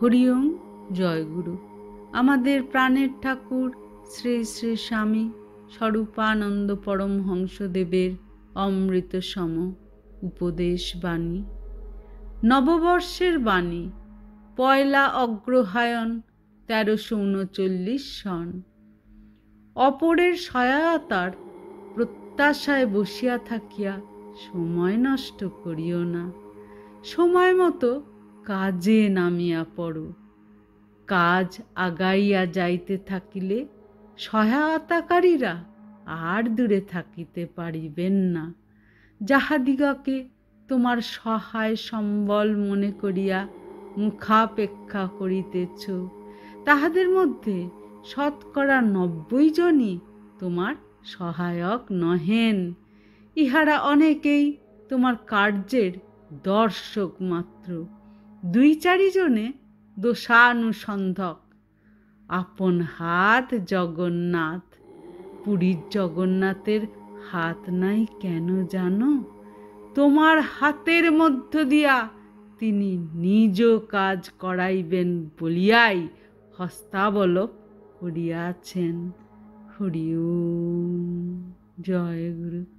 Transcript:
হরি ওম। জয় গুরু। আমাদের প্রাণের ঠাকুর শ্রী শ্রী স্বামী স্বরূপানন্দ পরমহংসদেবের অমৃত সম উপদেশ বাণী। নববর্ষের বাণী, পয়লা অগ্রহায়ণ ১৩৩৯ সন। অপরের সহায়তার প্রত্যাশায় বসিয়া থাকিয়া সময় নষ্ট করিও না। সময় মতো কাজে নামিয়া পড়ো। কাজ আগাইয়া যাইতে থাকিলে সহায়তাকারীরা আর দূরে থাকিতে পারিবেন না। যাহাদিগকে তোমার সহায় সম্বল মনে করিয়া মুখাপেক্ষা করিতেছ, তাহাদের মধ্যে শতকরা ৯০ জনই তোমার সহায়ক নহেন। ইহারা অনেকেই তোমার কার্যের দর্শক মাত্র, ২-৪ জনে দোষানুসন্ধক। আপন হাত জগন্নাথ। পুরীর জগন্নাথের হাত নাই কেন জানো? তোমার হাতের মধ্য দিয়া তিনি নিজ কাজ করাইবেন বলিয়াই হস্তাবলক করিয়াছেন। হরি ওম। জয় গুরু।